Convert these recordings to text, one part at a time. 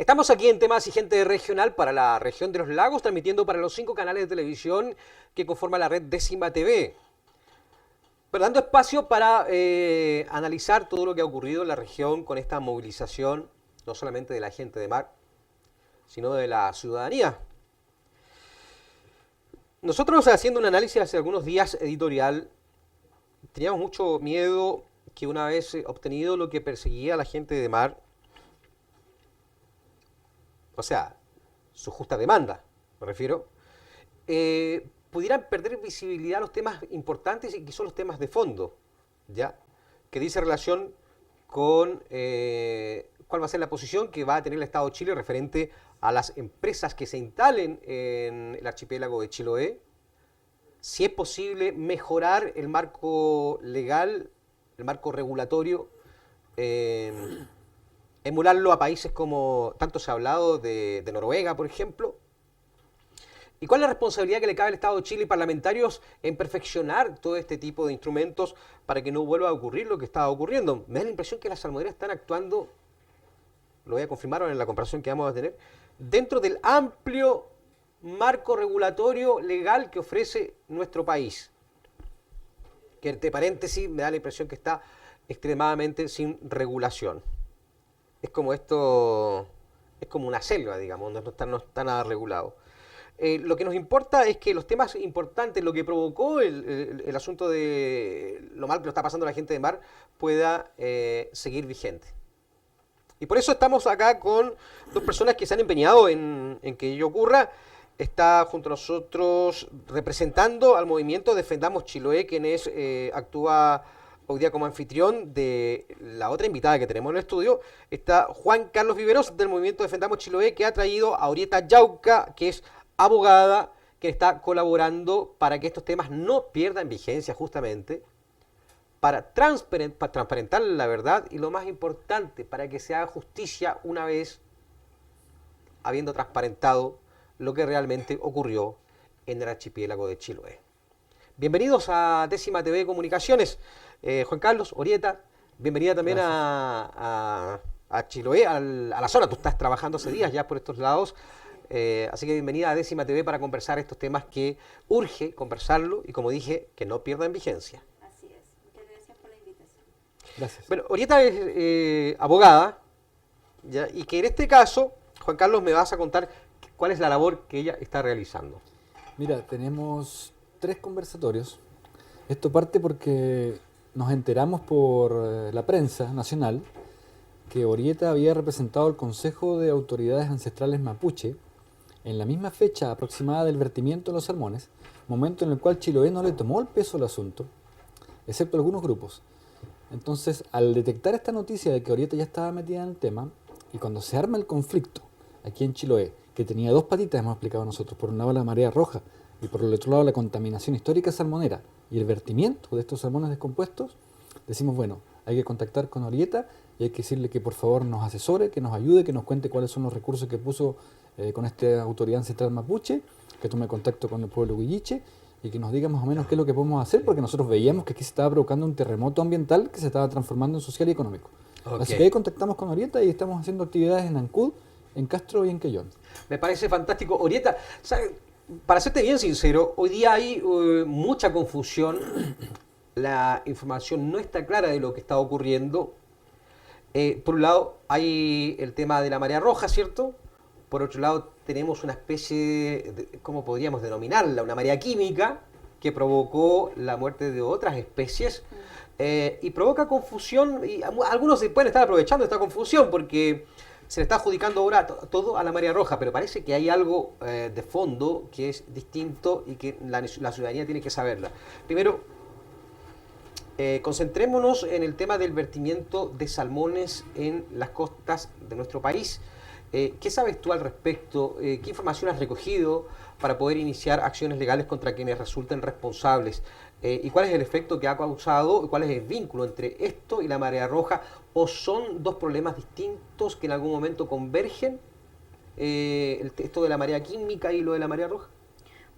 Estamos aquí en Temas y Gente Regional para la región de los lagos, transmitiendo para los 5 canales de televisión que conforman la red Décima TV. Pero dando espacio para analizar todo lo que ha ocurrido en la región con esta movilización, no solamente de la gente de mar, sino de la ciudadanía. Nosotros, haciendo un análisis hace algunos días editorial, teníamos mucho miedo que una vez obtenido lo que perseguía a la gente de mar, o sea, su justa demanda, me refiero, pudieran perder visibilidad los temas importantes y que son los temas de fondo, ¿ya? Que dice relación con cuál va a ser la posición que va a tener el Estado de Chile referente a las empresas que se instalen en el archipiélago de Chiloé, si es posible mejorar el marco legal, el marco regulatorio, emularlo a países como, tanto se ha hablado de Noruega, por ejemplo. ¿Y cuál es la responsabilidad que le cabe al Estado de Chile y parlamentarios en perfeccionar todo este tipo de instrumentos para que no vuelva a ocurrir lo que estaba ocurriendo? Me da la impresión que las salmoneras están actuando, lo voy a confirmar ahora en la comparación que vamos a tener, dentro del amplio marco regulatorio legal que ofrece nuestro país. Que entre paréntesis me da la impresión que está extremadamente sin regulación. Es como esto, es como una selva, digamos, no está nada regulado. Lo que nos importa es que los temas importantes, lo que provocó el asunto de lo mal que lo está pasando la gente de mar, pueda seguir vigente. Y por eso estamos acá con dos personas que se han empeñado en que ello ocurra. Está junto a nosotros representando al movimiento Defendamos Chiloé, quien actúa hoy día como anfitrión de la otra invitada que tenemos en el estudio. Está Juan Carlos Viveros del movimiento Defendamos Chiloé, que ha traído a Orieta Yauca, que es abogada, que está colaborando para que estos temas no pierdan vigencia, justamente para transparentar la verdad y, lo más importante, para que se haga justicia una vez habiendo transparentado lo que realmente ocurrió en el archipiélago de Chiloé. Bienvenidos a Décima TV Comunicaciones. Juan Carlos, Orieta, bienvenida también a Chiloé, a la zona. Tú estás trabajando hace días ya por estos lados. Así que bienvenida a Décima TV para conversar estos temas que urge conversarlo y, como dije, que no pierdan vigencia. Así es. Muchas gracias por la invitación. Gracias. Bueno, Orieta es abogada, ¿ya? Y que en este caso, Juan Carlos, me vas a contar cuál es la labor que ella está realizando. Mira, tenemos 3 conversatorios. Esto parte porque nos enteramos por la prensa nacional que Orieta había representado al Consejo de Autoridades Ancestrales Mapuche en la misma fecha aproximada del vertimiento de los salmones, momento en el cual Chiloé no le tomó el peso al asunto, excepto algunos grupos. Entonces, al detectar esta noticia de que Orieta ya estaba metida en el tema, y cuando se arma el conflicto aquí en Chiloé, que tenía 2 patitas, hemos explicado nosotros, por un lado la marea roja y por el otro lado la contaminación histórica salmonera y el vertimiento de estos salmones descompuestos, decimos, bueno, hay que contactar con Orieta y hay que decirle que por favor nos asesore, que nos ayude, que nos cuente cuáles son los recursos que puso con esta autoridad ancestral mapuche, que tome contacto con el pueblo huilliche y que nos diga más o menos qué es lo que podemos hacer, porque nosotros veíamos que aquí se estaba provocando un terremoto ambiental que se estaba transformando en social y económico. Okay. Así que ahí contactamos con Orieta y estamos haciendo actividades en Ancud, en Castro y en Quellón. Me parece fantástico. Orieta, ¿sabe? Para serte bien sincero, hoy día hay mucha confusión, la información no está clara de lo que está ocurriendo. Por un lado hay el tema de la marea roja, ¿cierto? Por otro lado tenemos una especie, ¿cómo podríamos denominarla? Una marea química que provocó la muerte de otras especies y provoca confusión, y algunos se pueden estar aprovechando de esta confusión porque se le está adjudicando ahora todo a la marea roja, pero parece que hay algo de fondo que es distinto y que la ciudadanía tiene que saberla. Primero, concentrémonos en el tema del vertimiento de salmones en las costas de nuestro país. ¿Qué sabes tú al respecto? ¿Qué información has recogido para poder iniciar acciones legales contra quienes resulten responsables? ¿Y cuál es el efecto que ha causado? ¿Cuál es el vínculo entre esto y la marea roja? ¿O son dos problemas distintos que en algún momento convergen? Esto de la marea química y lo de la marea roja.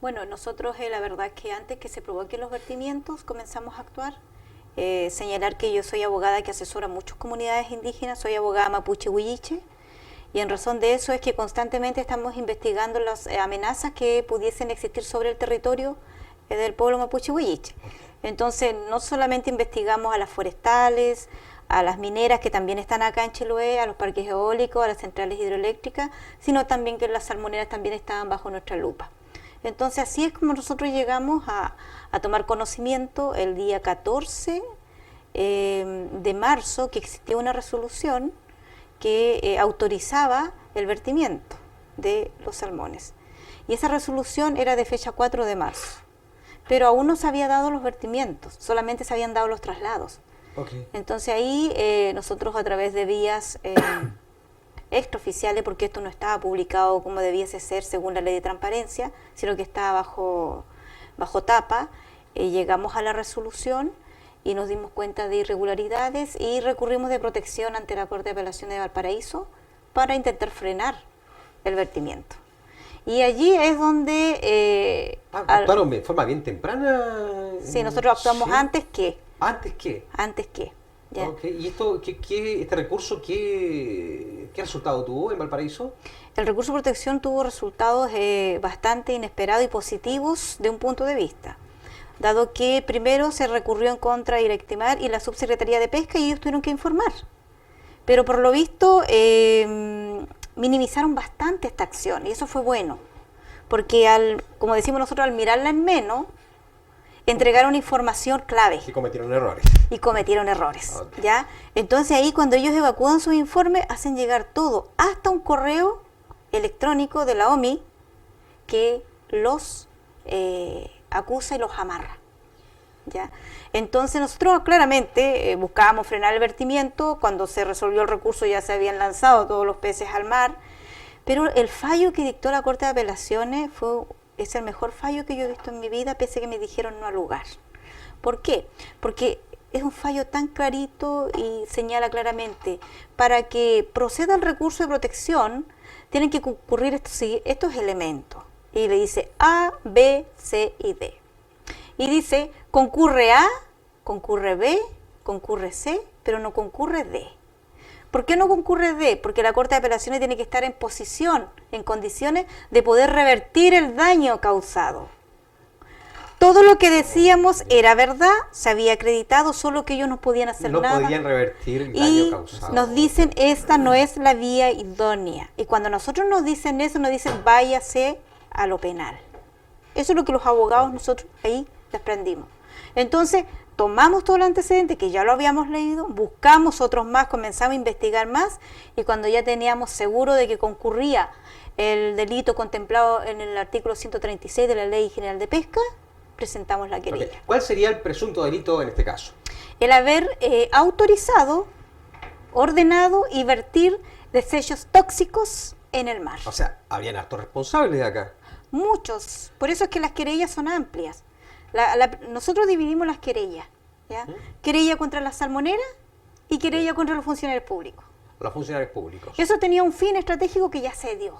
Bueno, nosotros la verdad es que antes que se provoquen los vertimientos comenzamos a actuar. Señalar que yo soy abogada que asesora a muchas comunidades indígenas, soy abogada mapuche huilliche Y en razón de eso es que constantemente estamos investigando las amenazas que pudiesen existir sobre el territorio del pueblo mapuche huilliche. Entonces, no solamente investigamos a las forestales, a las mineras que también están acá en Chiloé, a los parques eólicos, a las centrales hidroeléctricas, sino también que las salmoneras también estaban bajo nuestra lupa. Entonces, así es como nosotros llegamos a tomar conocimiento el día 14 de marzo, que existía una resolución que autorizaba el vertimiento de los salmones. Y esa resolución era de fecha 4 de marzo. Pero aún no se había dado los vertimientos, solamente se habían dado los traslados. Okay. Entonces ahí nosotros a través de vías extraoficiales, porque esto no estaba publicado como debiese ser según la ley de transparencia, sino que estaba bajo tapa, llegamos a la resolución y nos dimos cuenta de irregularidades y recurrimos de protección ante la Corte de Apelaciones de Valparaíso para intentar frenar el vertimiento. Y allí es donde... actuaron de forma bien temprana. Sí, nosotros actuamos ¿sí? antes que. ¿Antes qué? Antes que. ¿Ya? Okay. ¿Y este recurso qué resultado tuvo en Valparaíso? El recurso de protección tuvo resultados bastante inesperados y positivos de un punto de vista, dado que primero se recurrió en contra de Directimar y la Subsecretaría de Pesca y ellos tuvieron que informar. Pero por lo visto minimizaron bastante esta acción y eso fue bueno, porque como decimos nosotros, al mirarla en menos, entregaron información clave. Y cometieron errores. Y cometieron errores, Okay. ¿ya? Entonces ahí cuando ellos evacúan sus informes, hacen llegar todo, hasta un correo electrónico de la OMI que los acusa y los amarra, ¿ya? Entonces nosotros claramente buscábamos frenar el vertimiento. Cuando se resolvió el recurso ya se habían lanzado todos los peces al mar, pero el fallo que dictó la Corte de Apelaciones es el mejor fallo que yo he visto en mi vida, pese a que me dijeron no al lugar. ¿Por qué? Porque es un fallo tan clarito y señala claramente, para que proceda el recurso de protección, tienen que concurrir estos elementos. Y le dice A, B, C y D. Y dice, concurre A, concurre B, concurre C, pero no concurre D. ¿Por qué no concurre D? Porque la Corte de Apelaciones tiene que estar en posición, en condiciones de poder revertir el daño causado. Todo lo que decíamos era verdad, se había acreditado, solo que ellos no podían hacer nada. No podían revertir el daño y causado. nos dicen, esta no es la vía idónea. Y cuando nosotros nos dicen eso, nos dicen, váyase a lo penal. Eso es lo que los abogados nosotros ahí desprendimos. Entonces, tomamos todo el antecedente, que ya lo habíamos leído, buscamos otros más, comenzamos a investigar más, y cuando ya teníamos seguro de que concurría el delito contemplado en el artículo 136 de la Ley General de Pesca, presentamos la querella. Okay. ¿Cuál sería el presunto delito en este caso? El haber autorizado, ordenado y vertir desechos tóxicos en el mar. O sea, habrían hartos responsables de acá. Muchos. Por eso es que las querellas son amplias. Nosotros dividimos las querellas, ¿ya? Querella contra la salmonera y querella contra los funcionarios públicos. Los funcionarios públicos. Eso tenía un fin estratégico que ya se dio,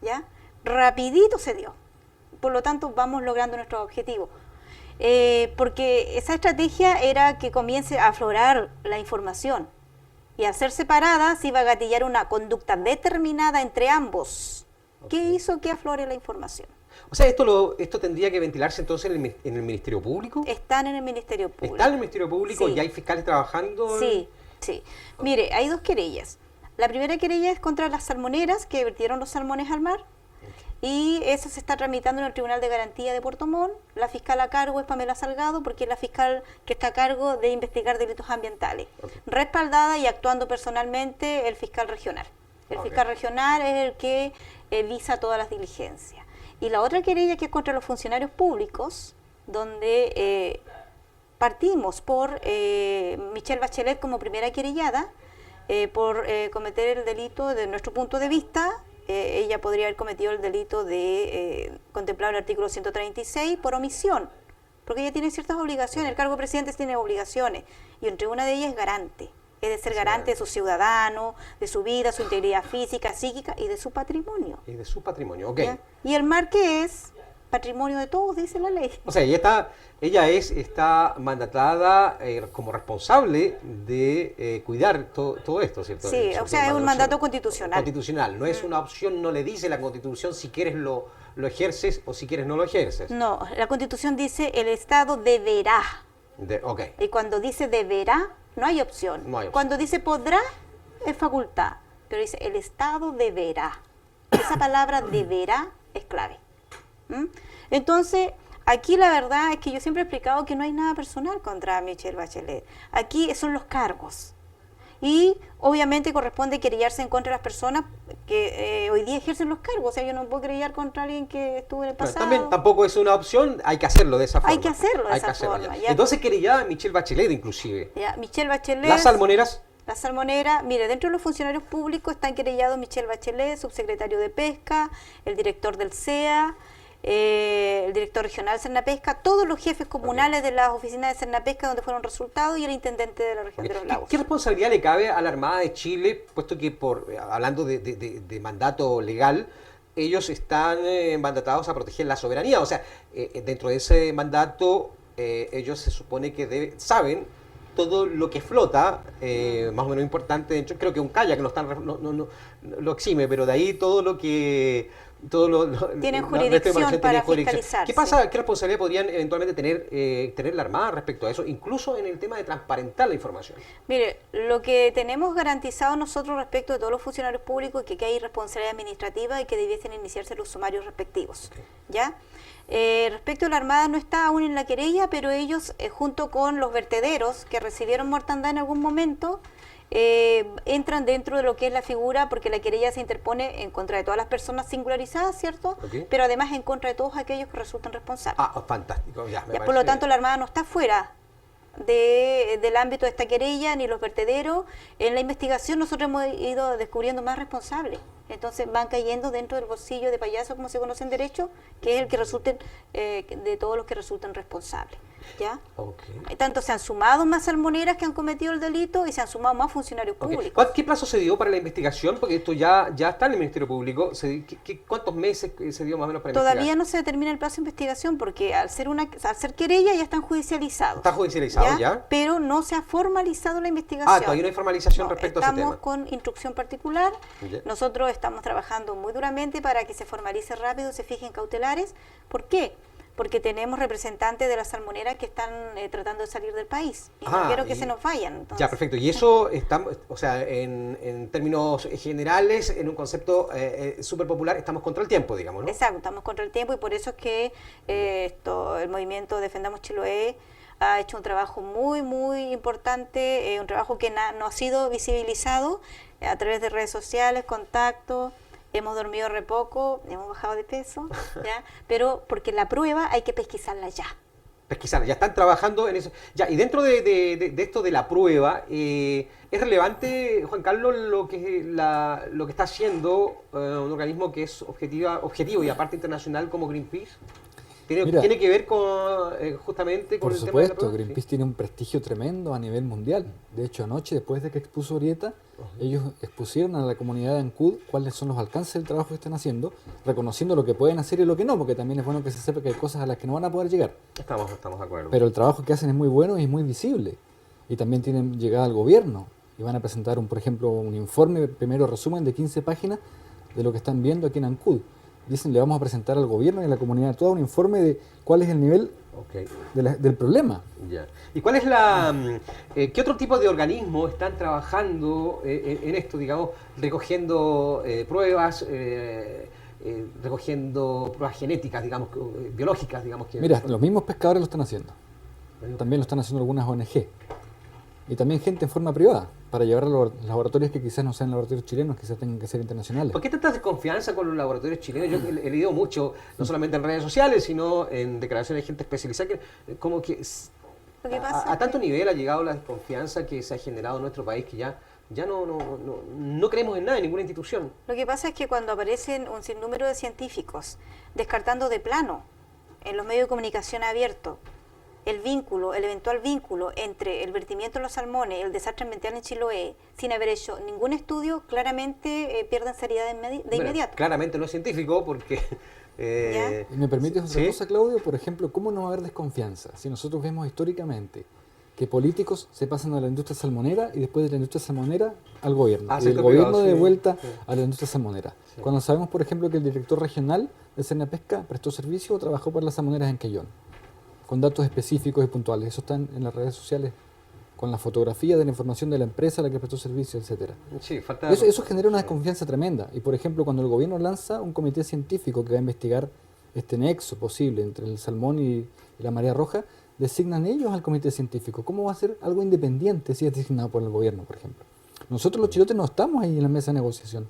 ¿ya? Rapidito se dio. Por lo tanto, vamos logrando nuestro objetivo. Porque esa estrategia era que comience a aflorar la información. Y al ser separada, se iba a gatillar una conducta determinada entre ambos. ¿Qué hizo que aflore la información? O sea, esto tendría que ventilarse entonces en el Ministerio Público. Están en el Ministerio Público. ¿Está en el Ministerio Público? Sí. ¿Y hay fiscales trabajando? Sí, sí. Mire, hay dos querellas. La primera querella es contra las salmoneras que vertieron los salmones al mar. Y eso se está tramitando en el Tribunal de Garantía de Puerto Montt. La fiscal a cargo es Pamela Salgado, porque es la fiscal que está a cargo de investigar delitos ambientales. Okay. Respaldada y actuando personalmente el fiscal regional. El fiscal regional es el que visa todas las diligencias. Y la otra querella, que es contra los funcionarios públicos, donde partimos por Michelle Bachelet como primera querellada, por cometer el delito, de nuestro punto de vista. Ella podría haber cometido el delito de contemplado en el artículo 136 por omisión, porque ella tiene ciertas obligaciones. El cargo de presidente tiene obligaciones, y entre una de ellas es garante. Es de ser garante de sus ciudadanos, de su vida, su integridad física, psíquica y de su patrimonio. Y de su patrimonio, ok. ¿Ya? Y el mar, ¿qué es? patrimonio de todos, dice la ley. O sea, ella está mandatada como responsable de cuidar todo esto, ¿cierto? Sí, o sea, es un mandato constitucional. Constitucional, no es una opción, no le dice la Constitución si quieres lo ejerces o si quieres no lo ejerces. No, la Constitución dice el Estado deberá. Ok. Y cuando dice deberá, no hay opción. No hay opción. Cuando dice podrá, es facultad. Pero dice el Estado deberá. Esa palabra deberá es clave. ¿Mm? Entonces, aquí la verdad es que yo siempre he explicado que no hay nada personal contra Michelle Bachelet. Aquí son los cargos. Y obviamente corresponde querellarse en contra de las personas que hoy día ejercen los cargos. O sea, yo no puedo querellar contra alguien que estuvo en el pasado. También tampoco es una opción, hay que hacerlo de esa forma. Hay que hacerlo de esa forma. Ya. Ya. Entonces querellada Michelle Bachelet inclusive. Ya, Michelle Bachelet. Las salmoneras. La salmonera, mire, dentro de los funcionarios públicos están querellados Michelle Bachelet, subsecretario de Pesca, el director del CEA, el director regional de Cernapesca, todos los jefes comunales de las oficinas de Cernapesca donde fueron resultados y el intendente de la región de los lagos. ¿Qué responsabilidad le cabe a la Armada de Chile, puesto que hablando de mandato legal, ellos están mandatados a proteger la soberanía? O sea, dentro de ese mandato ellos se supone que saben todo lo que flota, más o menos importante, de hecho, creo que un kayak lo exime, pero de ahí todo lo que... Tienen jurisdicción para fiscalizar. ¿Qué pasa? ¿Qué responsabilidad podrían eventualmente tener la Armada respecto a eso, incluso en el tema de transparentar la información? Mire, lo que tenemos garantizado nosotros respecto de todos los funcionarios públicos es que hay responsabilidad administrativa y que debiesen iniciarse los sumarios respectivos. Okay. ¿Ya? Respecto a la Armada no está aún en la querella, pero ellos, junto con los vertederos que recibieron mortandad en algún momento, entran dentro de lo que es la figura, porque la querella se interpone en contra de todas las personas singularizadas, ¿cierto? Okay. Pero además en contra de todos aquellos que resultan responsables. Ah, fantástico. Ya, por lo tanto, la Armada no está fuera del ámbito de esta querella, ni los vertederos. En la investigación nosotros hemos ido descubriendo más responsables. Entonces van cayendo dentro del bolsillo de payaso, como se conoce en derecho, que es el que resulten, de todos los que resultan responsables. ¿Ya? Okay. Tanto se han sumado más salmoneras que han cometido el delito y se han sumado más funcionarios públicos. ¿Qué plazo se dio para la investigación? Porque esto ya está en el Ministerio Público. ¿Cuántos meses se dio más o menos para investigar? Todavía no se determina el plazo de investigación porque al ser querella ya están judicializados. Está judicializado ya. Pero no se ha formalizado la investigación. Todavía no hay formalización respecto a ese tema. Estamos con instrucción particular. Ya. Nosotros estamos trabajando muy duramente para que se formalice rápido, se fijen cautelares. ¿Por qué? Porque tenemos representantes de las salmoneras que están tratando de salir del país. Y no quiero que se nos vayan. Entonces. Ya, perfecto. Y eso, o sea, en términos generales, en un concepto súper popular, estamos contra el tiempo, digamos, ¿no? Exacto, estamos contra el tiempo y por eso es que el movimiento Defendamos Chiloé ha hecho un trabajo muy, muy importante, un trabajo que no ha sido visibilizado a través de redes sociales, contactos. Hemos dormido re poco, hemos bajado de peso, ¿ya? Pero porque la prueba hay que pesquisarla ya. Pesquisarla, ya están trabajando en eso. Ya, y dentro de esto de la prueba, ¿es relevante, Juan Carlos, lo que está haciendo un organismo que es objetivo y aparte internacional como Greenpeace? ¿Tiene que ver justamente con el tema de la prueba? Por supuesto, Greenpeace tiene un prestigio tremendo a nivel mundial. De hecho, anoche, después de que expuso Orieta, ellos expusieron a la comunidad de Ancud cuáles son los alcances del trabajo que están haciendo, reconociendo lo que pueden hacer y lo que no, porque también es bueno que se sepa que hay cosas a las que no van a poder llegar. Estamos de acuerdo. Pero el trabajo que hacen es muy bueno y es muy visible. Y también tienen llegada al gobierno. Y van a presentar, por ejemplo, un informe, primero resumen de 15 páginas de lo que están viendo aquí en Ancud. Dicen, le vamos a presentar al gobierno y a la comunidad todo un informe de cuál es el nivel del problema. Ya. ¿Y cuál es qué otro tipo de organismos están trabajando en esto, digamos, recogiendo pruebas, recogiendo pruebas genéticas, digamos, biológicas, digamos? Mira, los mismos pescadores lo están haciendo. También lo están haciendo algunas ONG. Y también gente en forma privada, para llevar a los laboratorios que quizás no sean laboratorios chilenos, quizás tengan que ser internacionales. ¿Por qué tanta desconfianza con los laboratorios chilenos? Yo he leído mucho, no solamente en redes sociales, sino en declaraciones de gente especializada, que como que a tanto nivel ha llegado la desconfianza que se ha generado en nuestro país que ya no creemos en nada, en ninguna institución. Lo que pasa es que cuando aparecen un sinnúmero de científicos descartando de plano en los medios de comunicación abiertos el eventual vínculo entre el vertimiento de los salmones y el desastre ambiental en Chiloé, sin haber hecho ningún estudio, claramente pierden seriedad de inmediato. Claramente no es científico ¿Y me permites otra ¿sí? cosa, Claudio? Por ejemplo, ¿cómo no va a haber desconfianza? Si nosotros vemos históricamente que políticos se pasan a la industria salmonera y después de la industria salmonera al gobierno. Y del sector gobierno privado, de sí. vuelta Sí. a la industria salmonera. Sí. Cuando sabemos, por ejemplo, que el director regional de Pesca prestó servicio o trabajó por las salmoneras en Quellón, con datos específicos y puntuales. Eso está en las redes sociales, con la fotografía de la información de la empresa a la que prestó servicio, etcétera. Sí, falta... Eso genera una desconfianza tremenda. Y, por ejemplo, cuando el gobierno lanza un comité científico que va a investigar este nexo posible entre el salmón y la marea roja, designan ellos al comité científico. ¿Cómo va a ser algo independiente si es designado por el gobierno, por ejemplo? Nosotros los chilotes no estamos ahí en la mesa de negociación.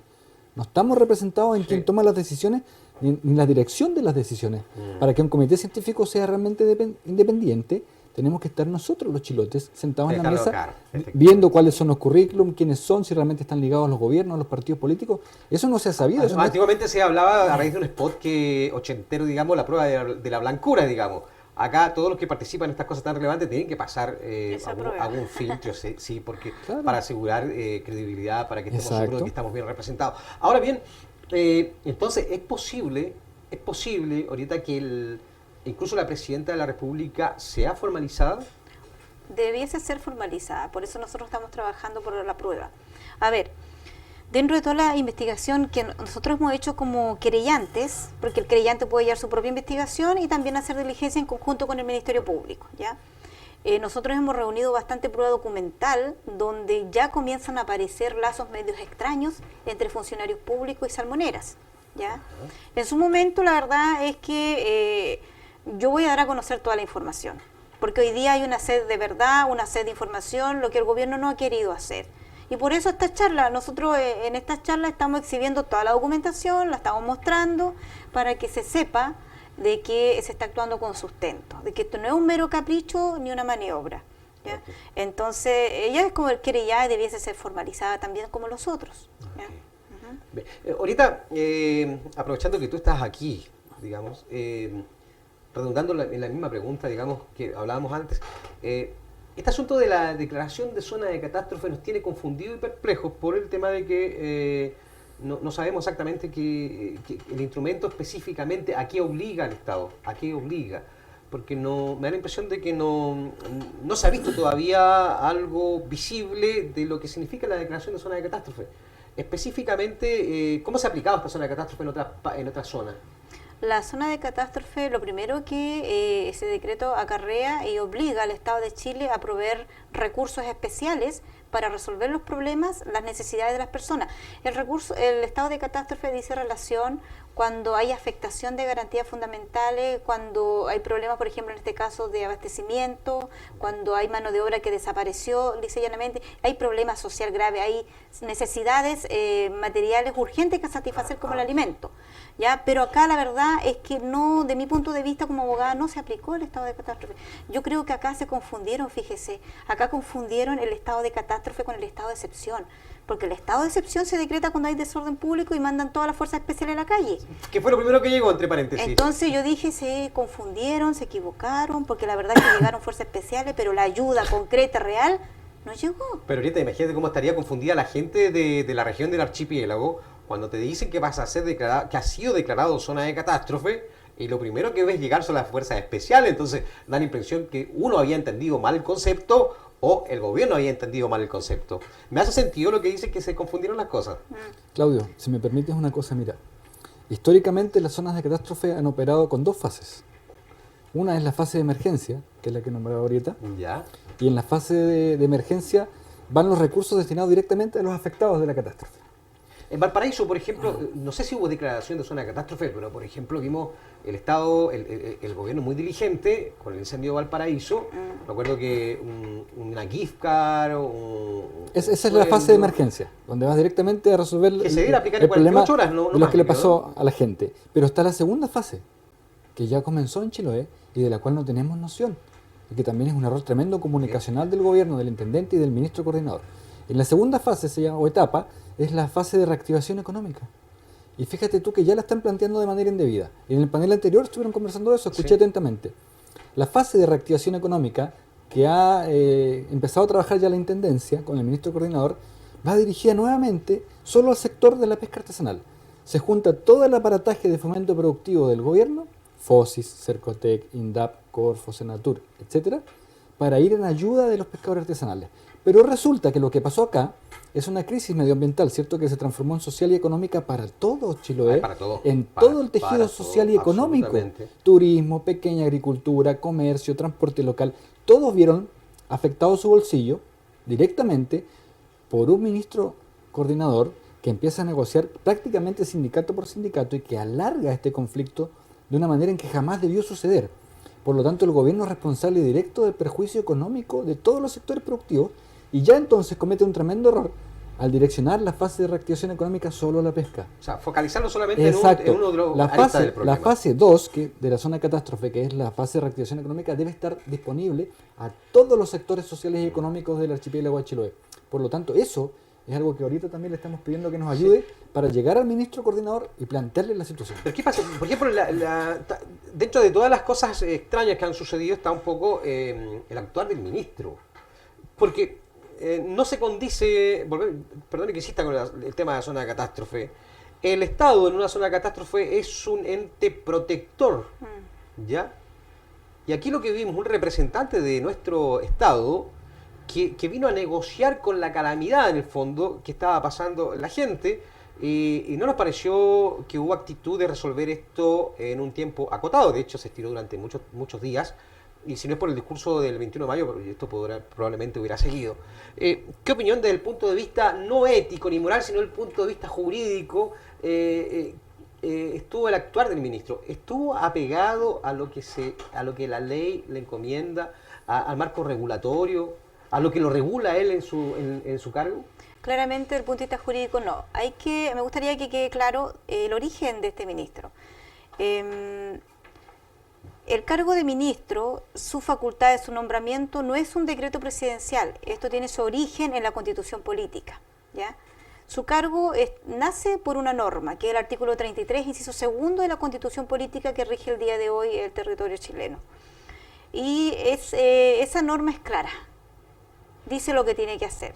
No estamos representados en quien toma las decisiones ni en la dirección de las decisiones. Para que un comité científico sea realmente independiente, tenemos que estar nosotros los chilotes sentados en la Dejarlo mesa claro, viendo cuáles son los currículum, quiénes son, si realmente están ligados a los gobiernos, a los partidos políticos. Eso no se ha sabido. Eso no es- Antiguamente se hablaba a raíz de un spot que ochentero, digamos, la prueba de la blancura, digamos. Acá todos los que participan en estas cosas tan relevantes tienen que pasar Esa prueba. algún filtro, sí, porque Claro. para asegurar credibilidad, para que estemos Exacto. seguros de que estamos bien representados. Ahora bien, entonces es posible ahorita que incluso la presidenta de la República sea formalizada. Debiese ser formalizada, por eso nosotros estamos trabajando por la prueba. A ver, dentro de toda la investigación que nosotros hemos hecho como querellantes, porque el querellante puede llevar su propia investigación y también hacer diligencia en conjunto con el Ministerio Público, ¿ya? Nosotros hemos reunido bastante prueba documental donde ya comienzan a aparecer lazos medios extraños entre funcionarios públicos y salmoneras, ¿ya? En su momento la verdad es que yo voy a dar a conocer toda la información, porque hoy día hay una sed de verdad, una sed de información, lo que el gobierno no ha querido hacer. Y por eso esta charla, nosotros en estas charlas estamos exhibiendo toda la documentación, la estamos mostrando para que se sepa de que se está actuando con sustento, de que esto no es un mero capricho ni una maniobra, ¿ya? Ok. Entonces, ella es como el querellada, debiese ser formalizada también como los otros, ¿ya? Ok. Bien, ahorita, aprovechando que tú estás aquí, digamos, redundando en la misma pregunta, digamos, que hablábamos antes, este asunto de la declaración de zona de catástrofe nos tiene confundidos y perplejos por el tema de que no sabemos exactamente que el instrumento específicamente a qué obliga al Estado, a qué obliga, porque me da la impresión de que no se ha visto todavía algo visible de lo que significa la declaración de zona de catástrofe. Específicamente, ¿cómo se ha aplicado esta zona de catástrofe en otras zonas? La zona de catástrofe, lo primero que ese decreto acarrea y obliga al Estado de Chile a proveer recursos especiales para resolver los problemas, las necesidades de las personas. El estado de catástrofe dice relación cuando hay afectación de garantías fundamentales, cuando hay problemas, por ejemplo, en este caso de abastecimiento, cuando hay mano de obra que desapareció, lisa y llanamente, hay problemas social grave, hay necesidades materiales urgentes que satisfacer como el alimento, ¿ya? Pero acá la verdad es que no, de mi punto de vista como abogada, no se aplicó el estado de catástrofe. Yo creo que acá se confundieron, fíjese, acá confundieron el estado de catástrofe con el estado de excepción, porque el estado de excepción se decreta cuando hay desorden público y mandan todas las fuerzas especiales a la calle. Que fue lo primero que llegó, entre paréntesis. Entonces yo dije, se confundieron, se equivocaron, porque la verdad es que llegaron fuerzas especiales, pero la ayuda concreta, real, no llegó. Pero ahorita imagínate cómo estaría confundida la gente de la región del archipiélago cuando te dicen que vas a ser declarado, que ha sido declarado zona de catástrofe, y lo primero que ves llegar son las fuerzas especiales. Entonces da la impresión que uno había entendido mal el concepto o el gobierno había entendido mal el concepto. ¿Me hace sentido lo que dice que se confundieron las cosas? Claudio, si me permites una cosa, mira. Históricamente las zonas de catástrofe han operado con dos fases. Una es la fase de emergencia, que es la que nombraba ahorita, Ya. y en la fase de emergencia van los recursos destinados directamente a los afectados de la catástrofe. En Valparaíso, por ejemplo, no sé si hubo declaración de zona de catástrofe, pero por ejemplo vimos el Estado, el gobierno muy diligente con el incendio de Valparaíso. Recuerdo que una gift card, Esa es la fase de emergencia, donde vas directamente a resolver Que se debiera aplicar en el problema 48 horas, no de lo más, que le creo, pasó a la gente. Pero está la segunda fase, que ya comenzó en Chiloé y de la cual no tenemos noción. Y que también es un error tremendo comunicacional del gobierno, del intendente y del ministro coordinador. En la segunda fase se llama, o etapa, es la fase de reactivación económica. Y fíjate tú que ya la están planteando de manera indebida. En el panel anterior estuvieron conversando de eso, escuché Sí. atentamente. La fase de reactivación económica, que ha empezado a trabajar ya la Intendencia con el ministro coordinador, va dirigida nuevamente solo al sector de la pesca artesanal. se junta todo el aparataje de fomento productivo del gobierno, FOSIS, Cercotec, INDAP, Corfo, Senatur, etcétera, para ir en ayuda de los pescadores artesanales. Pero resulta que lo que pasó acá es una crisis medioambiental, ¿cierto? Que se transformó en social y económica para todo Chiloé, Para todo, en para- todo el tejido para social todo, y económico. absolutamente. Turismo, pequeña agricultura, comercio, transporte local, todos vieron afectado su bolsillo directamente por un ministro coordinador que empieza a negociar prácticamente sindicato por sindicato y que alarga este conflicto de una manera en que jamás debió suceder. Por lo tanto, el gobierno es responsable directo del perjuicio económico de todos los sectores productivos y ya entonces comete un tremendo error al direccionar la fase de reactivación económica solo a la pesca. O sea, focalizarlo solamente Exacto. en uno de los La aristas del fase, problema. la fase 2 de la zona de catástrofe, que es la fase de reactivación económica, debe estar disponible a todos los sectores sociales y económicos del archipiélago de Chiloé. Por lo tanto, eso es algo que ahorita también le estamos pidiendo que nos ayude para llegar al ministro coordinador y plantearle la situación. Pero ¿qué pasa? Por ejemplo, dentro de todas las cosas extrañas que han sucedido está un poco el actuar del ministro. Porque no se condice, perdón que insista con el tema de la zona de catástrofe. El Estado en una zona de catástrofe es un ente protector, ¿ya? Y aquí lo que vimos, un representante de nuestro Estado que vino a negociar con la calamidad en el fondo que estaba pasando la gente y no nos pareció que hubo actitud de resolver esto en un tiempo acotado. De hecho, se estiró durante muchos días y si no es por el discurso del 21 de mayo, esto probablemente hubiera seguido. ¿Qué opinión desde el punto de vista no ético ni moral, sino desde el punto de vista jurídico estuvo el actuar del ministro? ¿Estuvo apegado a lo que la ley le encomienda, al marco regulatorio, a lo que lo regula él en su cargo? Claramente, desde el punto de vista jurídico, no. Me gustaría que quede claro el origen de este ministro. El cargo de ministro, su facultad de su nombramiento, no es un decreto presidencial. Esto tiene su origen en la Constitución política, ¿ya? Su cargo nace por una norma, que es el artículo 33, inciso segundo de la Constitución política que rige el día de hoy el territorio chileno. Y esa norma es clara. Dice lo que tiene que hacer,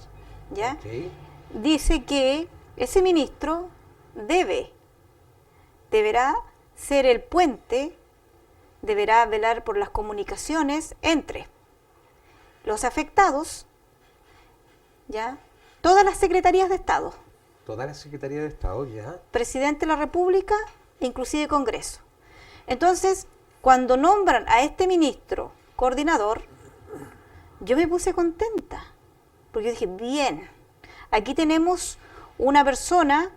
¿ya? Okay. Dice que ese ministro deberá ser el puente, deberá velar por las comunicaciones entre los afectados, ¿ya? Todas las secretarías de Estado, Toda la Secretaría de Estado, ya. Presidente de la República e inclusive Congreso. Entonces, cuando nombran a este ministro coordinador, yo me puse contenta, porque dije, bien, aquí tenemos una persona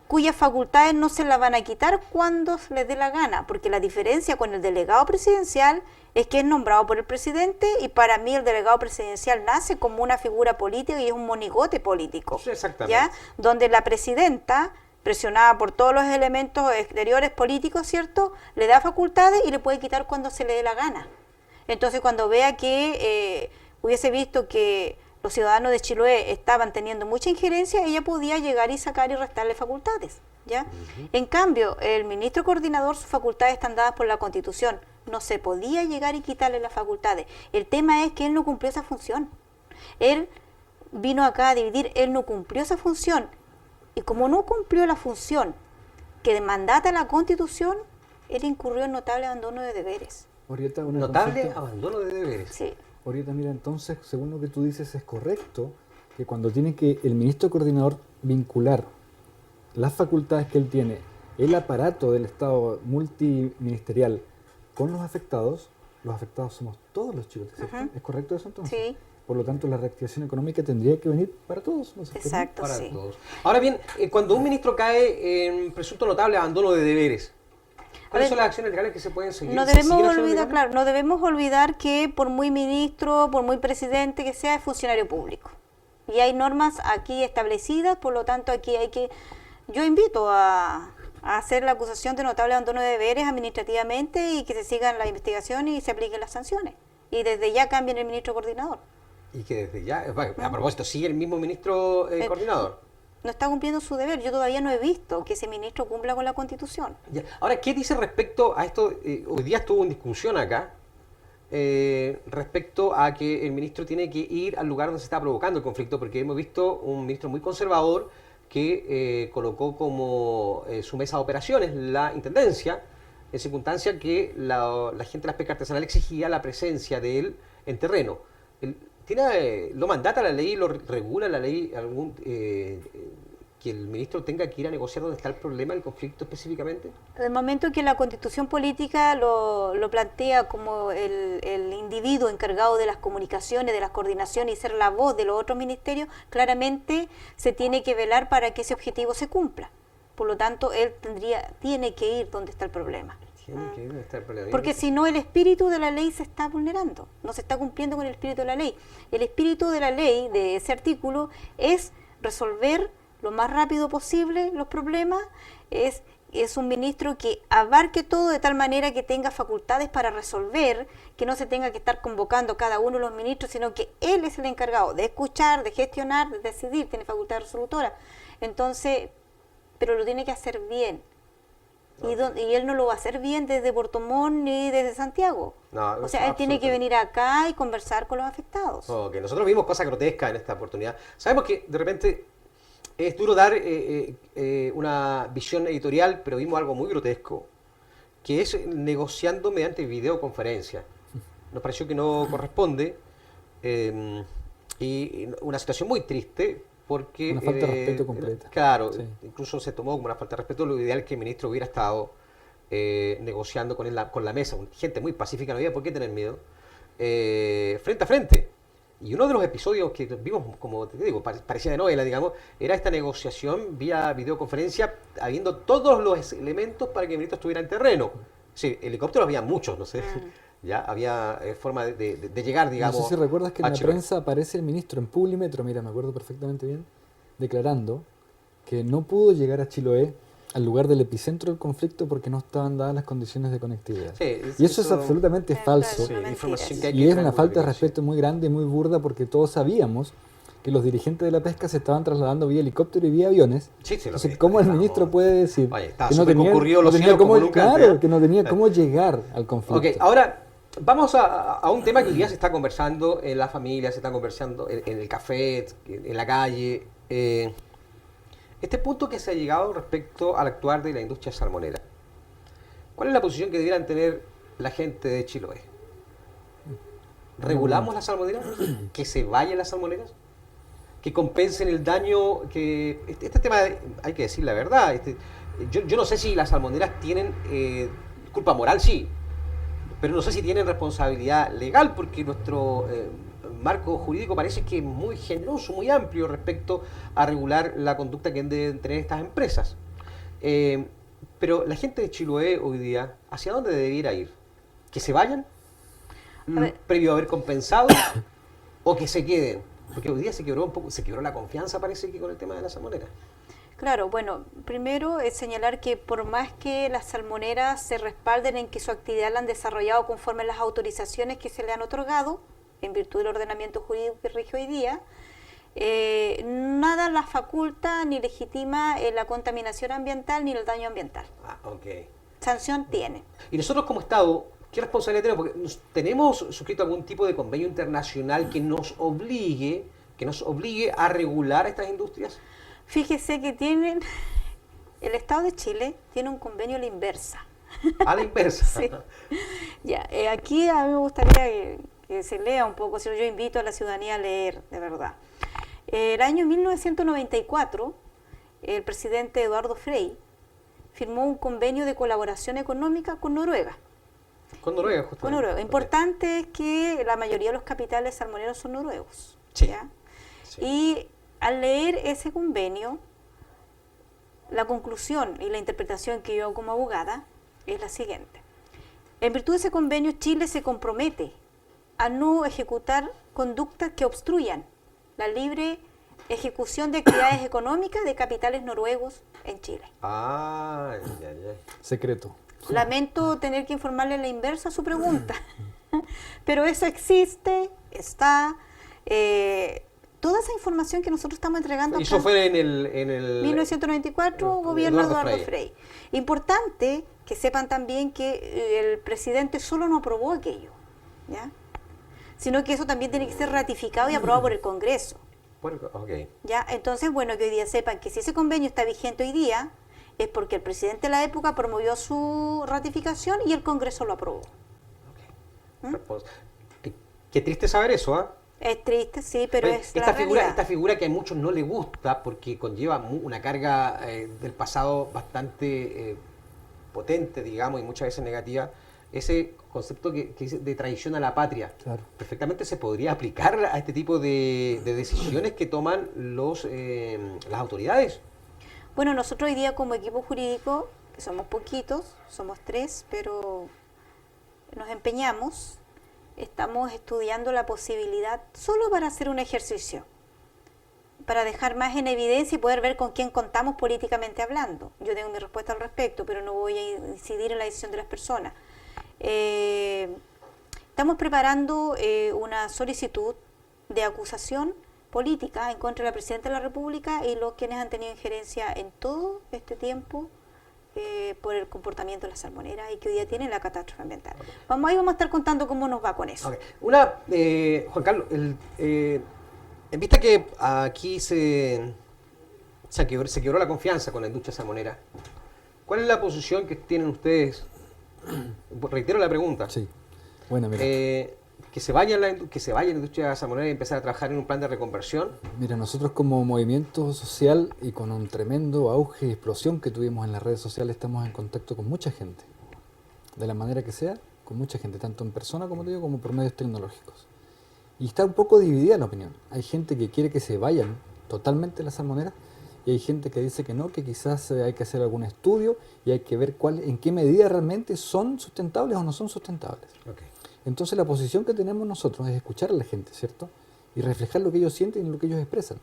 cuyas facultades no se las van a quitar cuando les dé la gana, porque la diferencia con el delegado presidencial es que es nombrado por el presidente y para mí el delegado presidencial nace como una figura política y es un monigote político. Sí, exactamente. ¿Ya? Donde la presidenta, presionada por todos los elementos exteriores políticos, ¿cierto?, le da facultades y le puede quitar cuando se le dé la gana. Entonces, cuando vea que hubiese visto que los ciudadanos de Chiloé estaban teniendo mucha injerencia, ella podía llegar y sacar y restarle facultades, ¿ya? En cambio, el ministro coordinador, sus facultades están dadas por la Constitución. No se podía llegar y quitarle las facultades. El tema es que él no cumplió esa función. Él vino acá a dividir, él no cumplió esa función. Y como no cumplió la función que mandata la Constitución, él incurrió en notable abandono de deberes. Orieta, una Notable consulta. abandono de deberes. Sí. Orieta, mira, entonces, según lo que tú dices, es correcto que cuando tiene que el ministro coordinador vincular las facultades que él tiene, el aparato del Estado multiministerial con los afectados somos todos los chilotes, ¿cierto? Ujú. ¿Es correcto eso entonces? Sí. Por lo tanto, la reactivación económica tendría que venir para todos. ¿No es cierto? Exacto, Para sí. todos. Ahora bien, cuando un ministro cae en presunto notable abandono de deberes, ¿cuáles ver, son las acciones legales que se pueden seguir? No ¿Se debemos siguen haciendo olvidar, legales? claro, no debemos olvidar que por muy ministro, por muy presidente que sea, es funcionario público. Y hay normas aquí establecidas, por lo tanto aquí yo invito a hacer la acusación de notable abandono de deberes administrativamente y que se sigan la investigación y se apliquen las sanciones. Y desde ya cambien el ministro coordinador. Y que desde ya, bueno, a propósito, sigue el mismo ministro coordinador. No está cumpliendo su deber. Yo todavía no he visto que ese ministro cumpla con la Constitución. Ya. Ahora, ¿qué dice respecto a esto? Hoy día estuvo en discusión acá respecto a que el ministro tiene que ir al lugar donde se está provocando el conflicto, porque hemos visto un ministro muy conservador que colocó como su mesa de operaciones la intendencia, en circunstancia que la gente de la pesca artesanal exigía la presencia de él en terreno. ¿Lo mandata la ley, lo regula la ley que el ministro tenga que ir a negociar dónde está el problema, el conflicto específicamente? El momento que la Constitución política lo plantea como el individuo encargado de las comunicaciones, de las coordinaciones y ser la voz de los otros ministerios, claramente se tiene que velar para que ese objetivo se cumpla. Por lo tanto, él tiene que ir donde está el problema. Tiene que ir donde está el problema. Porque si no, el espíritu de la ley se está vulnerando, no se está cumpliendo con el espíritu de la ley. El espíritu de la ley, de ese artículo, es resolver lo más rápido posible los problemas, es un ministro que abarque todo de tal manera que tenga facultades para resolver, que no se tenga que estar convocando cada uno de los ministros, sino que él es el encargado de escuchar, de gestionar, de decidir, tiene facultad resolutora. Entonces, pero lo tiene que hacer bien. Y él no lo va a hacer bien desde Puerto Montt ni desde Santiago. No, o sea, él tiene que venir acá y conversar con los afectados. Okay. Nosotros vimos cosas grotescas en esta oportunidad. Sabemos que de repente es duro dar una visión editorial, pero vimos algo muy grotesco, que es negociando mediante videoconferencia. Nos pareció que no corresponde y una situación muy triste. Porque, una falta de respeto completa. Claro, sí. Incluso se tomó como una falta de respeto. Lo ideal es que el ministro hubiera estado negociando con la mesa, gente muy pacífica, no había por qué tener miedo, frente a frente. Y uno de los episodios que vimos, como te digo, parecía de novela, digamos, era esta negociación vía videoconferencia, habiendo todos los elementos para que el ministro estuviera en terreno. Sí, helicópteros había muchos, no sé. Ya había forma de llegar, digamos. No sé si recuerdas que en la prensa aparece el ministro en Publimetro, mira, me acuerdo perfectamente bien, declarando que no pudo llegar a Chiloé, al lugar del epicentro del conflicto, porque no estaban dadas las condiciones de conectividad. Sí, y eso es absolutamente falso. Sí, y es una falta de respeto muy grande, muy burda, porque todos sabíamos que los dirigentes de la pesca se estaban trasladando vía helicóptero y vía aviones. Sí, entonces, ¿cómo el ministro puede decir que no tenía cómo llegar al conflicto? Okay, ahora vamos a un tema que hoy día se está conversando en la familia, se está conversando en el café, en la calle. Este punto que se ha llegado respecto al actuar de la industria salmonera. ¿Cuál es la posición que debieran tener la gente de Chiloé? ¿Regulamos las salmoneras? ¿Que se vayan las salmoneras? ¿Que compensen el daño? Este tema, hay que decir la verdad. Yo no sé si las salmoneras tienen culpa moral, sí, pero no sé si tienen responsabilidad legal, porque nuestro marco jurídico parece que es muy generoso, muy amplio respecto a regular la conducta que deben tener estas empresas. Pero la gente de Chiloé hoy día, ¿hacia dónde debiera ir? ¿Que se vayan? ¿Previo a haber compensado? ¿O que se queden? Porque hoy día se quebró la confianza, parece que con el tema de la salmonera. Claro, bueno, primero es señalar que por más que las salmoneras se respalden en que su actividad la han desarrollado conforme a las autorizaciones que se le han otorgado, en virtud del ordenamiento jurídico que rige hoy día, nada las faculta ni legitima la contaminación ambiental ni el daño ambiental. Okay. Sanción tiene. Y nosotros como Estado, ¿qué responsabilidad tenemos? Porque tenemos suscrito algún tipo de convenio internacional que nos obligue a regular estas industrias. Fíjese que el Estado de Chile tiene un convenio a la inversa. ¿A la inversa? Sí. Ya, aquí a mí me gustaría que se lea un poco, si yo invito a la ciudadanía a leer, de verdad. El año 1994, el presidente Eduardo Frei firmó un convenio de colaboración económica con Noruega. Con Noruega, justamente. Con Noruega. Importante es que la mayoría de los capitales salmoneros son noruegos. Sí. ¿Ya? Sí. Y al leer ese convenio, la conclusión y la interpretación que yo hago como abogada es la siguiente. En virtud de ese convenio, Chile se compromete a no ejecutar conductas que obstruyan la libre ejecución de actividades económicas de capitales noruegos en Chile. Secreto. Lamento tener que informarle la inversa a su pregunta, pero eso existe, está... toda esa información que nosotros estamos entregando... Y eso fue en el 1994, gobierno Eduardo Frei. Importante que sepan también que el presidente solo no aprobó aquello, ¿ya? Sino que eso también tiene que ser ratificado y aprobado por el Congreso. Ok. ¿Ya? Entonces, bueno, que hoy día sepan que si ese convenio está vigente hoy día, es porque el presidente de la época promovió su ratificación y el Congreso lo aprobó. Respons- Qué triste saber eso, ¿ah? Es triste, sí, pero Oye, es la realidad. esta figura que a muchos no les gusta porque conlleva una carga del pasado bastante potente, digamos, y muchas veces negativa, ese concepto que dice de traición a la patria, Claro. perfectamente se podría aplicar a este tipo de decisiones que toman las autoridades. Bueno, nosotros hoy día como equipo jurídico, que somos poquitos, somos 3, pero nos empeñamos, estamos estudiando la posibilidad, solo para hacer un ejercicio, para dejar más en evidencia y poder ver con quién contamos políticamente hablando. Yo tengo mi respuesta al respecto, pero no voy a incidir en la decisión de las personas. Estamos preparando una solicitud de acusación política en contra de la Presidenta de la República y los quienes han tenido injerencia en todo este tiempo por el comportamiento de la salmonera y que hoy día tienen la catástrofe ambiental. Ahí vamos a estar contando cómo nos va con eso. Okay. Juan Carlos, en vista que aquí se quebró la confianza con la industria salmonera, ¿cuál es la posición que tienen ustedes? Reitero la pregunta. Sí. Bueno, mira. Que se vaya la industria salmonera y empezar a trabajar en un plan de reconversión. Mira, nosotros como movimiento social y con un tremendo auge y explosión que tuvimos en las redes sociales, estamos en contacto con mucha gente, de la manera que sea, con mucha gente, tanto en persona, como te digo, como por medios tecnológicos. Y está un poco dividida la opinión. Hay gente que quiere que se vayan totalmente las salmoneras y hay gente que dice que no, que quizás hay que hacer algún estudio y hay que ver en qué medida realmente son sustentables o no son sustentables. Okay. Entonces la posición que tenemos nosotros es escuchar a la gente, ¿cierto? Y reflejar lo que ellos sienten y lo que ellos expresan.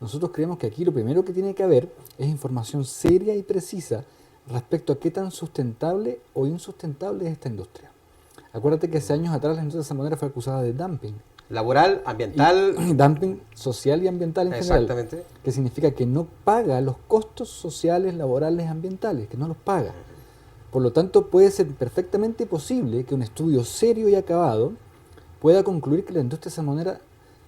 Nosotros creemos que aquí lo primero que tiene que haber es información seria y precisa respecto a qué tan sustentable o insustentable es esta industria. Acuérdate que hace años atrás la industria salmonera fue acusada de dumping. Laboral, ambiental. Y dumping social y ambiental en general. Exactamente. Que significa que no paga los costos sociales, laborales, ambientales, que no los paga. Por lo tanto, puede ser perfectamente posible que un estudio serio y acabado pueda concluir que la industria salmonera,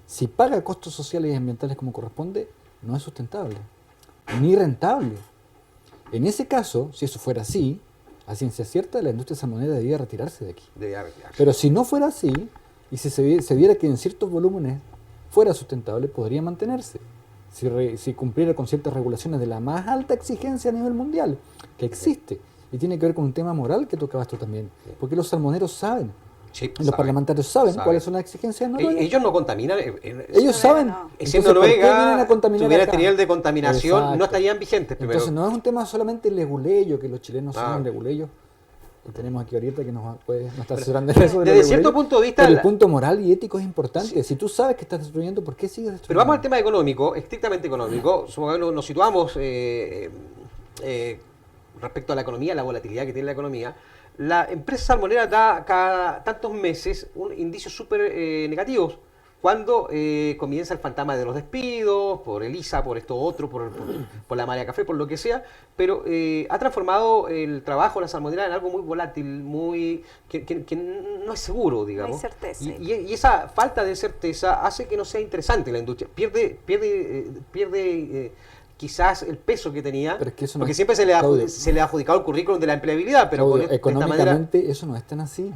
si paga costos sociales y ambientales como corresponde, no es sustentable, ni rentable. En ese caso, si eso fuera así, a ciencia cierta, la industria salmonera debería retirarse de aquí. Debería retirarse. Pero si no fuera así, y si se viera que en ciertos volúmenes fuera sustentable, podría mantenerse. Si cumpliera con ciertas regulaciones de la más alta exigencia a nivel mundial, que existe. Y tiene que ver con un tema moral que tocabas tú también. Porque los salmoneros saben, Sí, los parlamentarios saben cuáles son las exigencias de Noruega. Ellos no contaminan. Ellos saben. No. Si Entonces, en ¿por qué vienen Noruega a contaminar tuviera acá? este nivel de contaminación, Exacto. no estarían vigentes primero. Entonces no es un tema solamente leguleyo, que los chilenos Ah. son leguleyos. Y tenemos aquí ahorita que nos está asesorando en eso. De desde los cierto leguleyos. punto de vista, Pero el la- punto moral y ético es importante. Si tú sabes que estás destruyendo, ¿por qué sigues destruyendo? Pero vamos al tema económico, estrictamente económico. Supongamos, nos situamos respecto a la economía, la volatilidad que tiene la economía. La empresa salmonera da cada tantos meses indicios súper negativos. Cuando comienza el fantasma de los despidos, por el ISA, por esto otro, por la marea café, por lo que sea, pero ha transformado el trabajo de la salmonera en algo muy volátil, que no es seguro, digamos. No hay certeza. Y esa falta de certeza hace que no sea interesante la industria. Pierde quizás el peso que tenía, Pero es que eso no porque es- siempre Claudio. se le ha adjudicado el currículum de la empleabilidad, pero Claudio, de esta manera... económicamente eso no es tan así.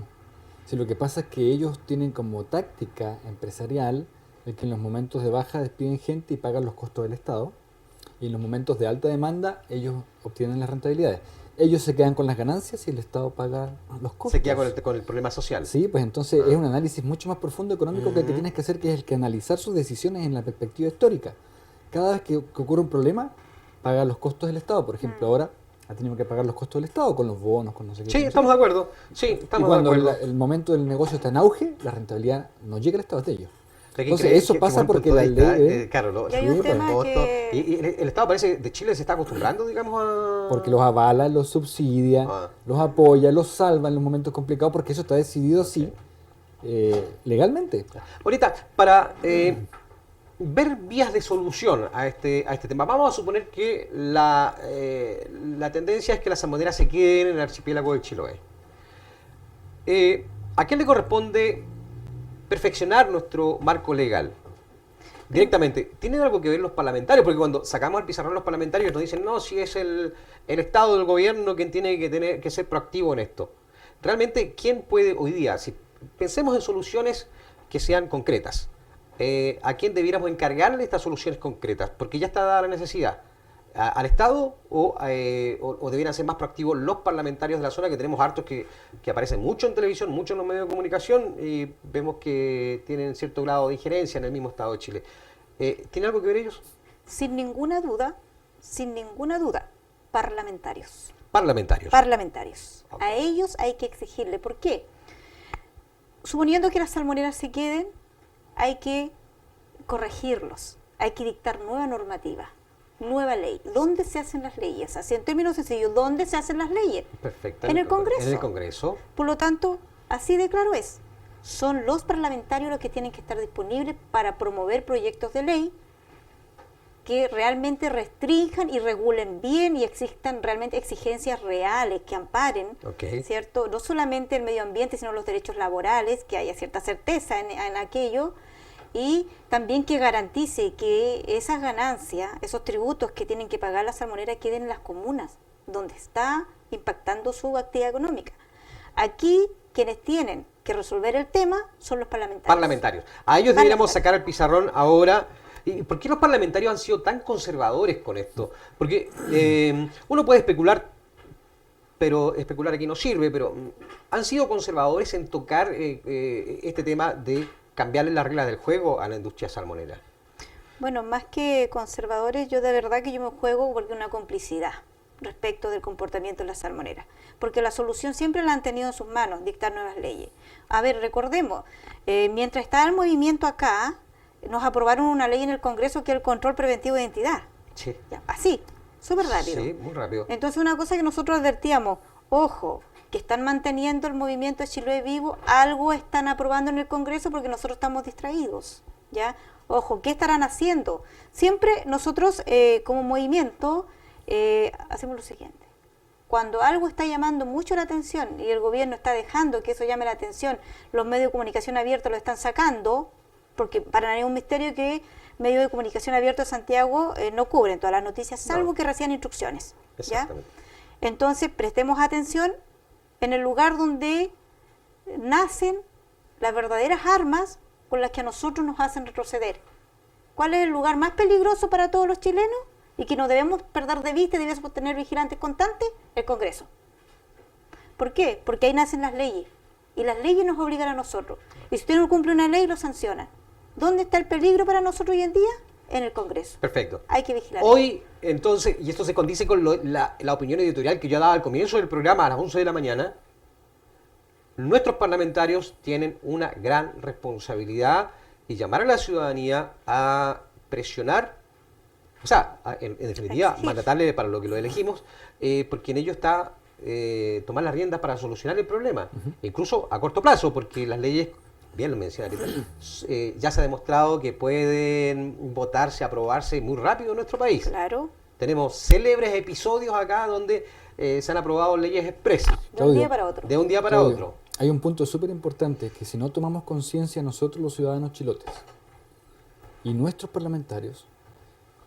Si lo que pasa es que ellos tienen como táctica empresarial el que en los momentos de baja despiden gente y pagan los costos del Estado, y en los momentos de alta demanda ellos obtienen las rentabilidades. Ellos se quedan con las ganancias y el Estado paga los costos. Se queda con el problema social. Sí, pues entonces es un análisis mucho más profundo económico que el que tienes que hacer, que es el que analizar sus decisiones en la perspectiva histórica. Cada vez que ocurre un problema, paga los costos del Estado. Por ejemplo, ahora ha tenido que pagar los costos del Estado con los bonos, con no sé qué. Sí, no sé estamos de acuerdo. Sí, y estamos de cuando acuerdo. el momento del negocio está en auge, la rentabilidad no llega al Estado, es de ellos. Hay que Entonces, creer eso que pasa buen porque punto la de vista, ley... claro, Y hay un Sí, pues. tema costo. que... Y el Estado parece de Chile se está acostumbrando, digamos, a... Porque los avala, los subsidia, Ah. los apoya, los salva en los momentos complicados, porque eso está decidido así legalmente. Ahorita, para ver vías de solución a este tema, vamos a suponer que la tendencia es que las salmoneras se queden en el archipiélago de Chiloé. ¿A quién le corresponde perfeccionar nuestro marco legal? directamente, ¿tienen algo que ver los parlamentarios? Porque cuando sacamos al pizarrón los parlamentarios nos dicen, no, si es el Estado del gobierno quien tiene que tener que ser proactivo en esto. Realmente, ¿quién puede hoy día, si pensemos en soluciones que sean concretas, a quién debiéramos encargarle estas soluciones concretas? Porque ya está dada la necesidad. ¿Al Estado o debieran ser más proactivos los parlamentarios de la zona, que tenemos hartos que aparecen mucho en televisión, mucho en los medios de comunicación y vemos que tienen cierto grado de injerencia en el mismo Estado de Chile? ¿Tiene algo que ver ellos? Sin ninguna duda, parlamentarios. Parlamentarios. Parlamentarios. Ok. A ellos hay que exigirle. ¿Por qué? Suponiendo que las salmoneras se queden, hay que corregirlos, hay que dictar nueva normativa, nueva ley. ¿Dónde se hacen las leyes? Así en términos sencillos, ¿dónde se hacen las leyes? Perfecto. En el Congreso. En el Congreso. Por lo tanto, así de claro es. Son los parlamentarios los que tienen que estar disponibles para promover proyectos de ley que realmente restrinjan y regulen bien y existan realmente exigencias reales que amparen, Ok. ¿cierto? No solamente el medio ambiente, sino los derechos laborales, que haya cierta certeza en aquello, y también que garantice que esas ganancias, esos tributos que tienen que pagar las salmoneras queden en las comunas, donde está impactando su actividad económica. Aquí quienes tienen que resolver el tema son los parlamentarios. Parlamentarios. A ellos deberíamos sacar el pizarrón ahora. ¿Y por qué los parlamentarios han sido tan conservadores con esto? Porque uno puede especular, pero especular aquí no sirve, pero han sido conservadores en tocar este tema de cambiarle las reglas del juego a la industria salmonera. Bueno, más que conservadores, yo de verdad que yo me juego porque una complicidad respecto del comportamiento de las salmoneras, porque la solución siempre la han tenido en sus manos, dictar nuevas leyes. A ver, recordemos, mientras estaba el movimiento acá, nos aprobaron una ley en el Congreso que es el control preventivo de identidad. Sí. Ya, así, súper rápido. Sí, muy rápido. Entonces una cosa que nosotros advertíamos, ojo, que están manteniendo el movimiento de Chiloé vivo, algo están aprobando en el Congreso porque nosotros estamos distraídos, ¿ya? Ojo, ¿qué estarán haciendo? Siempre nosotros como movimiento hacemos lo siguiente. Cuando algo está llamando mucho la atención y el gobierno está dejando que eso llame la atención, los medios de comunicación abiertos lo están sacando, porque para nadie es un misterio que medios de comunicación abiertos de Santiago no cubren todas las noticias, salvo No. que reciban instrucciones, ¿ya? Exactamente. Entonces prestemos atención en el lugar donde nacen las verdaderas armas con las que a nosotros nos hacen retroceder. ¿Cuál es el lugar más peligroso para todos los chilenos y que no debemos perder de vista y debemos tener vigilantes constantes? El Congreso. ¿Por qué? Porque ahí nacen las leyes y las leyes nos obligan a nosotros. Y si usted no cumple una ley, lo sancionan. ¿Dónde está el peligro para nosotros hoy en día? En el Congreso. Perfecto. Hay que vigilar. Hoy, entonces, y esto se condice con la opinión editorial que yo daba al comienzo del programa a las 11 de la mañana, nuestros parlamentarios tienen una gran responsabilidad y llamar a la ciudadanía a presionar, o sea, en definitiva, Exigir. mandatarle para lo que lo elegimos, porque en ello está tomar las riendas para solucionar el problema, incluso a corto plazo, porque las leyes, bien lo menciona ahorita, ya se ha demostrado que pueden votarse, aprobarse muy rápido en nuestro país. Claro. Tenemos célebres episodios acá donde se han aprobado leyes expresas De un Claudio, día para otro. de un día para Claudio, otro. Hay un punto súper importante, que si no tomamos conciencia nosotros los ciudadanos chilotes y nuestros parlamentarios,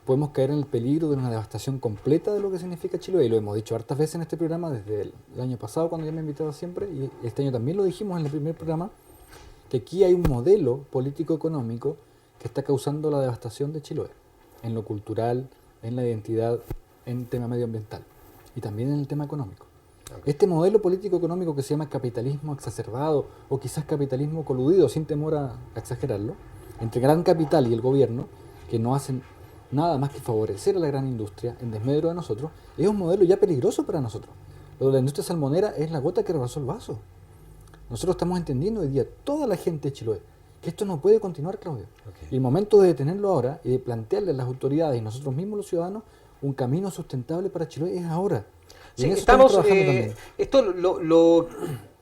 podemos caer en el peligro de una devastación completa de lo que significa Chiloé. Y lo hemos dicho hartas veces en este programa, desde el año pasado cuando ya me he invitado siempre, y este año también lo dijimos en el primer programa, que aquí hay un modelo político-económico que está causando la devastación de Chiloé, en lo cultural, en la identidad, en el tema medioambiental y también en el tema económico. Este modelo político-económico que se llama capitalismo exacerbado o quizás capitalismo coludido, sin temor a exagerarlo, entre gran capital y el gobierno, que no hacen nada más que favorecer a la gran industria en desmedro de nosotros, es un modelo ya peligroso para nosotros. Lo de la industria salmonera es la gota que rebasó el vaso. Nosotros estamos entendiendo hoy día, toda la gente de Chiloé, que esto no puede continuar, Claudio. Ok. Y el momento de detenerlo ahora y de plantearle a las autoridades y nosotros mismos los ciudadanos un camino sustentable para Chiloé es ahora. Y Sí, en eso estamos, trabajando también. esto lo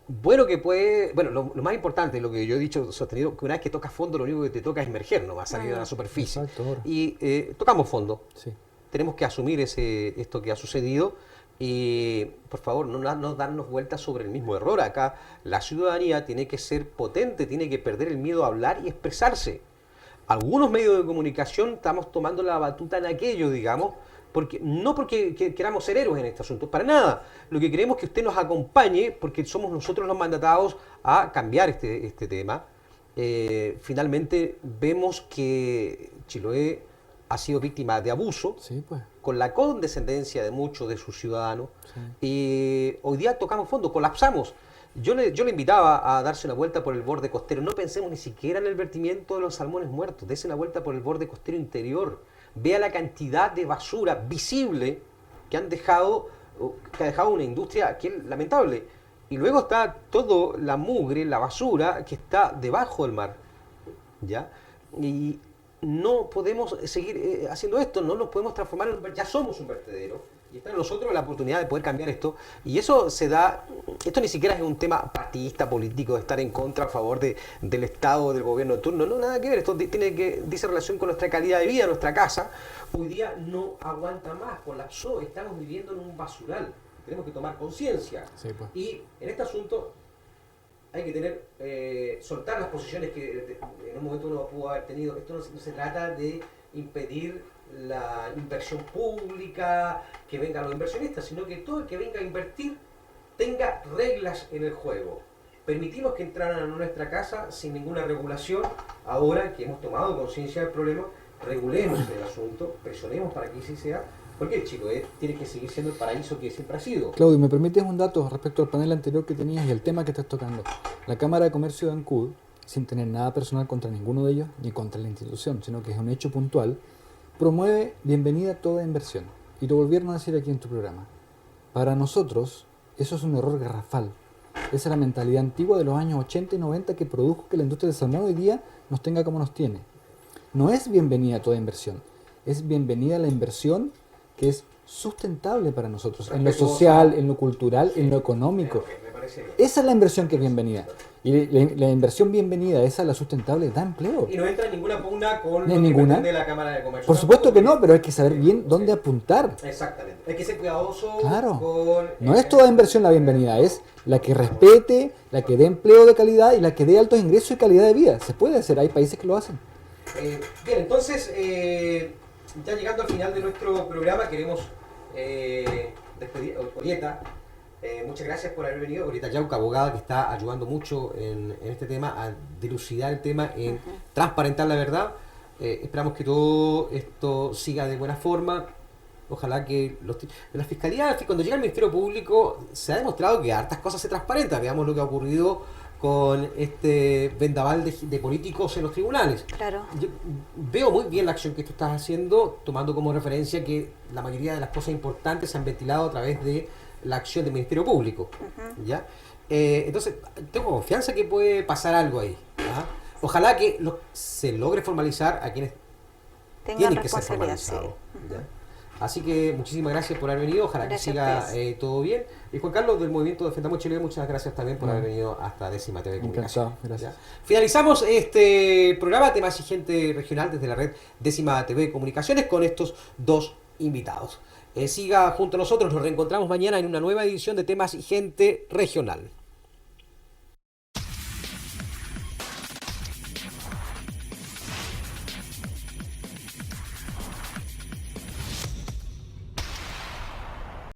bueno que puede, bueno, lo más importante, lo que yo he dicho, sostenido, que una vez que tocas fondo, lo único que te toca es emerger, no va a salir a la superficie. Exacto, ahora. Y tocamos fondo. Sí. Tenemos que asumir esto que ha sucedido y, por favor, no darnos vueltas sobre el mismo error. Acá la ciudadanía tiene que ser potente, tiene que perder el miedo a hablar y expresarse. algunos medios de comunicación estamos tomando la batuta en aquello, digamos, porque no porque queramos ser héroes en este asunto, para nada. Lo que queremos es que usted nos acompañe, porque somos nosotros los mandatados a cambiar este tema. Finalmente vemos que Chiloé ha sido víctima de abuso, Sí, pues. con la condescendencia de muchos de sus ciudadanos, Sí. y hoy día tocamos fondo, colapsamos. Yo le invitaba a darse una vuelta por el borde costero. No pensemos ni siquiera en el vertimiento de los salmones muertos. Dese una vuelta por el borde costero interior. Vea la cantidad de basura visible que ha dejado una industria que es lamentable. Y luego está toda la mugre, la basura que está debajo del mar. ¿Ya? Y no podemos seguir haciendo esto, no nos podemos transformar ya somos un vertedero. Y está en nosotros la oportunidad de poder cambiar esto. Y eso se da, esto ni siquiera es un tema partidista, político, de estar en contra, a favor del Estado, del gobierno de turno. No, nada que ver. Esto dice relación con nuestra calidad de vida, nuestra casa. Hoy día no aguanta más, colapsó, estamos viviendo en un basural. Tenemos que tomar conciencia. Sí, pues. Y en este asunto hay que soltar las posiciones que en un momento uno pudo haber tenido. Esto no se trata de impedir la inversión pública, que vengan los inversionistas, sino que todo el que venga a invertir tenga reglas en el juego. Permitimos que entraran a nuestra casa sin ninguna regulación. Ahora que hemos tomado conciencia del problema, regulemos el asunto, presionemos para que así sea, porque el Chiloé tiene que seguir siendo el paraíso que siempre ha sido. Claudio, ¿me permites un dato respecto al panel anterior que tenías y el tema que estás tocando? La Cámara de Comercio de Ancud, sin tener nada personal contra ninguno de ellos, ni contra la institución, sino que es un hecho puntual, promueve bienvenida a toda inversión. Y lo volvieron a decir aquí en tu programa. Para nosotros, eso es un error garrafal. Esa es la mentalidad antigua de los años 80 y 90 que produjo que la industria del salmón hoy día nos tenga como nos tiene. No es bienvenida a toda inversión, es bienvenida a la inversión que es sustentable para nosotros, en lo social, en lo cultural, en lo económico. Me parece bien. Esa es la inversión que es bienvenida. Y la inversión bienvenida, esa, la sustentable, da empleo. Y no entra en ninguna pugna con Ni lo que ninguna. pretende la Cámara de Comercio. Por supuesto que no, pero hay que saber bien dónde apuntar. Exactamente. Hay que ser cuidadoso Claro. con... No es toda inversión la bienvenida, es la que respete, la que dé empleo de calidad y la que dé altos ingresos y calidad de vida. Se puede hacer, hay países que lo hacen. Bien, entonces, ya llegando al final de nuestro programa, queremos despedir a Orieta. Muchas gracias por haber venido. Orieta Yauca, abogada que está ayudando mucho en este tema, a dilucidar el tema, en transparentar la verdad. Esperamos que todo esto siga de buena forma. Ojalá que la Fiscalía, cuando llega al Ministerio Público, se ha demostrado que hartas cosas se transparentan. Veamos lo que ha ocurrido con este vendaval de políticos en los tribunales. Claro. Yo veo muy bien la acción que tú estás haciendo, tomando como referencia que la mayoría de las cosas importantes se han ventilado a través de la acción del Ministerio Público. ¿Ya? Entonces, tengo confianza que puede pasar algo ahí. ¿Ah? Ojalá que se logre formalizar a quienes Tengan tienen que ser responsabilidad, sí. formalizados. ¿Ya? Así que muchísimas gracias por haber venido, ojalá Gracias que a siga ustedes. todo bien. Y Juan Carlos del Movimiento Defendamos Chile, muchas gracias también por haber venido hasta Décima TV Comunicación. Encantado, gracias. ¿Ya? Finalizamos este programa, temas y gente regional desde la red Décima TV Comunicaciones con estos dos invitados. Siga junto a nosotros, nos reencontramos mañana en una nueva edición de temas y gente regional.